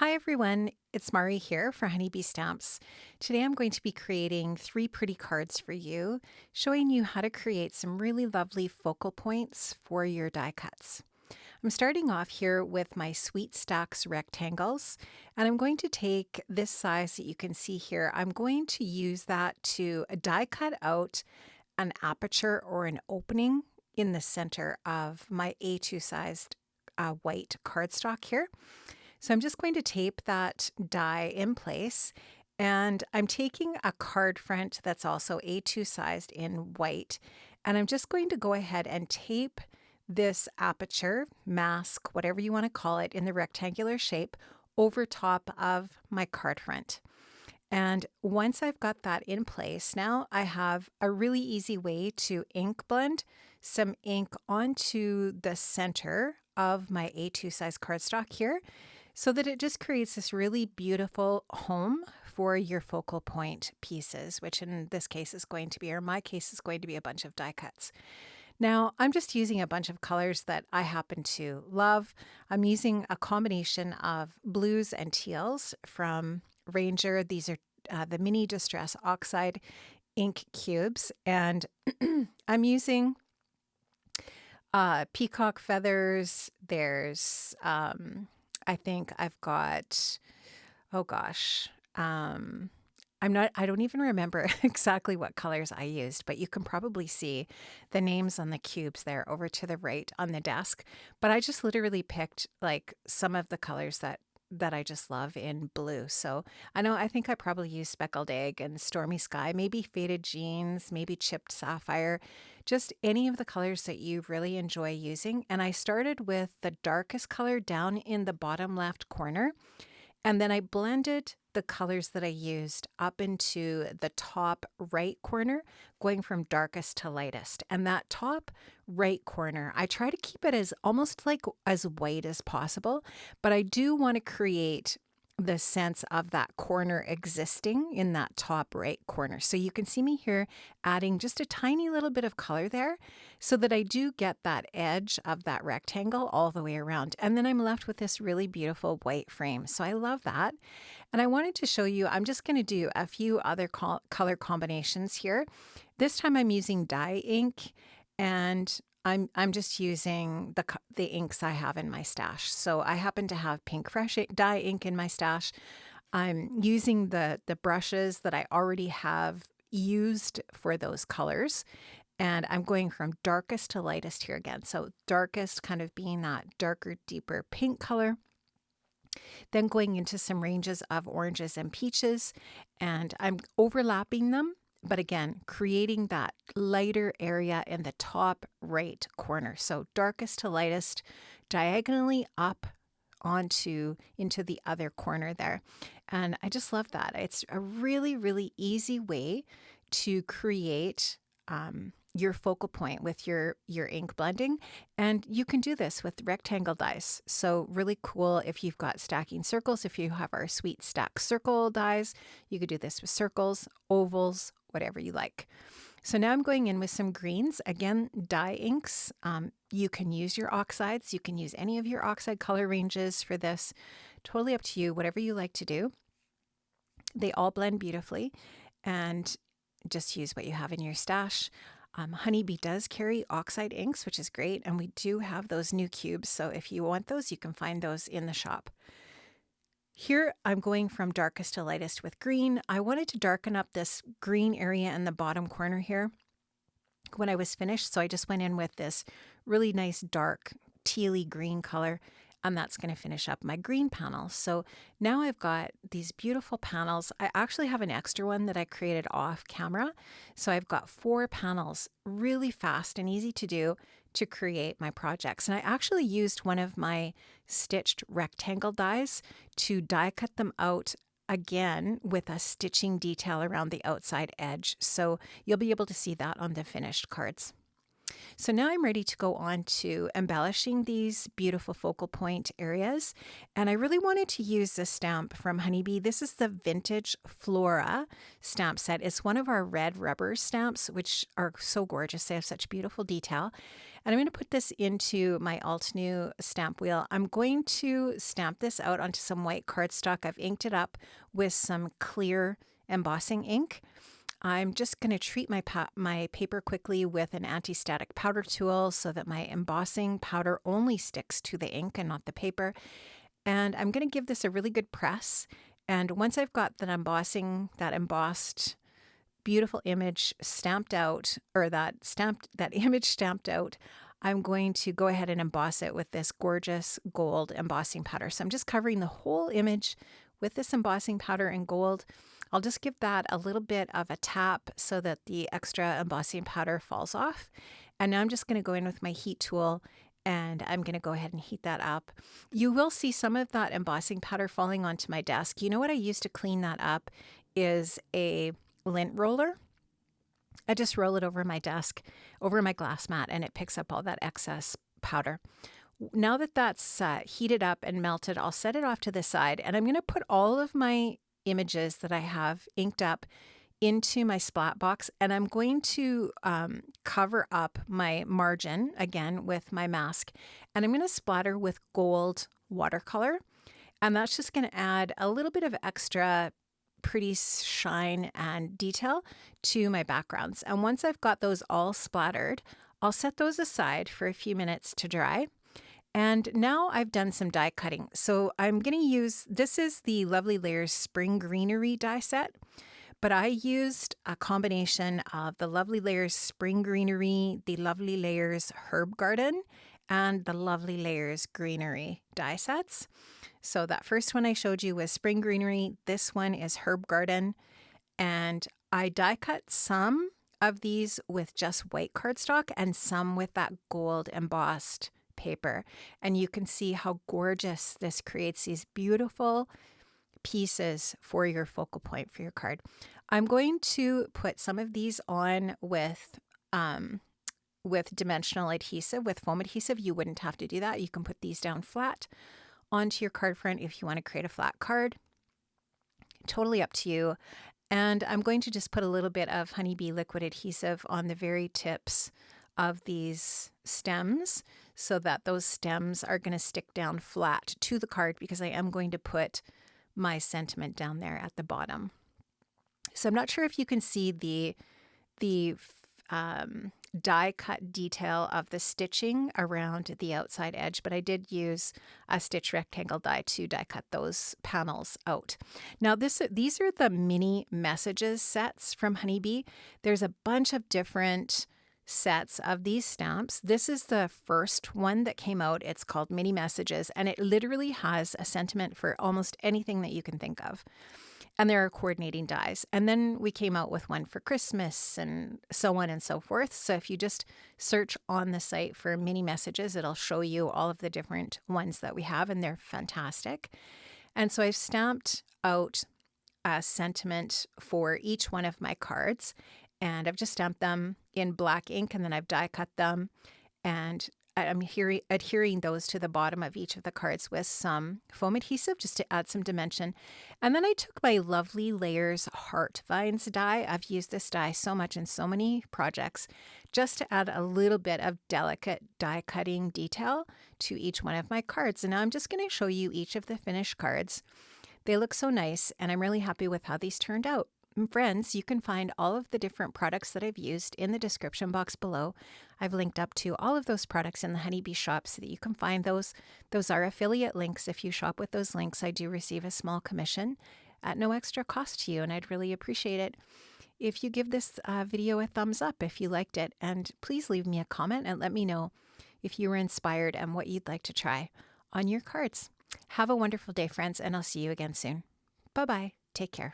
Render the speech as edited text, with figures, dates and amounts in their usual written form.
Hi everyone, it's Mari here for Honeybee Stamps. Today I'm going to be creating 3 pretty cards for you, showing you how to create some really lovely focal points for your die cuts. I'm starting off here with my Sweet Stacks rectangles, and I'm going to take this size that you can see here. I'm going to use that to die cut out an aperture or an opening in the center of my A2 sized white cardstock here. So I'm just going to tape that die in place, and I'm taking a card front that's also A2 sized in white, and I'm just going to go ahead and tape this aperture, mask, whatever you want to call it, in the rectangular shape over top of my card front. And once I've got that in place, now I have a really easy way to ink blend some ink onto the center of my A2 size cardstock here, so that it just creates this really beautiful home for your focal point pieces, which in this case is going to be, or my case is going to be, a bunch of die cuts. Now, I'm just using a bunch of colors that I happen to love. I'm using a combination of blues and teals from Ranger. These are the Mini Distress Oxide ink cubes, and I'm using peacock feathers. There's I think I've got, oh gosh, I don't even remember exactly what colors I used, but you can probably see the names on the cubes there over to the right on the desk. But I just literally picked like some of the colors that I just love in blue. So I think I probably used Speckled Egg and Stormy Sky, maybe Faded Jeans, maybe Chipped Sapphire, just any of the colors that you really enjoy using. And I started with the darkest color down in the bottom left corner, and then I blended the colors that I used up into the top right corner, going from darkest to lightest. And that top right corner, I try to keep it as almost like as white as possible, but I do want to create the sense of that corner existing in that top right corner. So you can see me here adding just a tiny little bit of color there so that I do get that edge of that rectangle all the way around. And then I'm left with this really beautiful white frame. So I love that. And I wanted to show you, I'm just going to do a few other color combinations here. This time I'm using dye ink, and I'm just using the inks I have in my stash. So I happen to have Pink Fresh dye ink in my stash. I'm using the brushes that I already have used for those colors, and I'm going from darkest to lightest here again. So darkest kind of being that darker, deeper pink color. Then going into some ranges of oranges and peaches, and I'm overlapping them, but again, creating that lighter area in the top right corner. So darkest to lightest, diagonally up into the other corner there. And I just love that. It's a really, really easy way to create your focal point with your ink blending. And you can do this with rectangle dies. So really cool if you've got stacking circles. If you have our Sweet Stack circle dies, you could do this with circles, ovals, whatever you like. So now I'm going in with some greens. Again, dye inks. You can use your oxides. You can use any of your oxide color ranges for this. Totally up to you, whatever you like to do. They all blend beautifully, and just use what you have in your stash. Honeybee does carry oxide inks, which is great, and we do have those new cubes. So if you want those, you can find those in the shop. Here I'm going from darkest to lightest with green. I wanted to darken up this green area in the bottom corner here when I was finished, so I just went in with this really nice dark tealy green color, and that's going to finish up my green panels. So now I've got these beautiful panels. I actually have an extra one that I created off camera. So I've got 4 panels, really fast and easy to do to create my projects. And I actually used one of my stitched rectangle dies to die cut them out again with a stitching detail around the outside edge. So you'll be able to see that on the finished cards. So now I'm ready to go on to embellishing these beautiful focal point areas. And I really wanted to use this stamp from Honeybee. This is the Vintage Flora stamp set. It's one of our red rubber stamps, which are so gorgeous. They have such beautiful detail. And I'm going to put this into my Alt New stamp wheel. I'm going to stamp this out onto some white cardstock. I've inked it up with some clear embossing ink. I'm just going to treat my paper quickly with an anti-static powder tool so that my embossing powder only sticks to the ink and not the paper. And I'm going to give this a really good press. And once I've got that embossed beautiful image stamped out, or that image stamped out, I'm going to go ahead and emboss it with this gorgeous gold embossing powder. So I'm just covering the whole image with this embossing powder in gold. I'll just give that a little bit of a tap so that the extra embossing powder falls off. And now I'm just going to go in with my heat tool and I'm going to go ahead and heat that up. You will see some of that embossing powder falling onto my desk. You know what I use to clean that up is a lint roller. I just roll it over my desk, over my glass mat, and it picks up all that excess powder. Now that that's heated up and melted, I'll set it off to the side, and I'm going to put all of my images that I have inked up into my splat box, and I'm going to cover up my margin again with my mask, and I'm going to splatter with gold watercolor, and that's just going to add a little bit of extra pretty shine and detail to my backgrounds. And once I've got those all splattered, I'll set those aside for a few minutes to dry. And now I've done some die cutting. So I'm going to use, this is the Lovely Layers Spring Greenery die set, but I used a combination of the Lovely Layers Spring Greenery, the Lovely Layers Herb Garden, and the Lovely Layers Greenery die sets. So that first one I showed you was Spring Greenery. This one is Herb Garden. And I die cut some of these with just white cardstock and some with that gold embossed paper. And you can see how gorgeous this creates these beautiful pieces for your focal point for your card. I'm going to put some of these on with dimensional adhesive, with foam adhesive. You wouldn't have to do that. You can put these down flat onto your card front if you want to create a flat card. Totally up to you. And I'm going to just put a little bit of Honeybee liquid adhesive on the very tips of these stems so that those stems are going to stick down flat to the card, because I am going to put my sentiment down there at the bottom. So I'm not sure if you can see the die cut detail of the stitching around the outside edge, but I did use a stitch rectangle die to die cut those panels out. Now these are the mini messages sets from Honeybee. There's a bunch of different sets of these stamps. This is the first one that came out. It's called Mini Messages, and it literally has a sentiment for almost anything that you can think of. And there are coordinating dies. And then we came out with one for Christmas and so on and so forth. So if you just search on the site for Mini Messages, it'll show you all of the different ones that we have, and they're fantastic. And so I've stamped out a sentiment for each one of my cards, and I've just stamped them in black ink, and then I've die cut them, and I'm adhering those to the bottom of each of the cards with some foam adhesive just to add some dimension. And then I took my Lovely Layers Heart Vines die. I've used this die so much in so many projects just to add a little bit of delicate die cutting detail to each one of my cards. And now I'm just going to show you each of the finished cards. They look so nice, and I'm really happy with how these turned out. Friends, you can find all of the different products that I've used in the description box below. I've linked up to all of those products in the Honeybee shop so that you can find those. Those are affiliate links. If you shop with those links, I do receive a small commission at no extra cost to you, and I'd really appreciate it if you give this video a thumbs up if you liked it. And please leave me a comment and let me know if you were inspired and what you'd like to try on your cards. Have a wonderful day, friends, and I'll see you again soon. Bye-bye. Take care.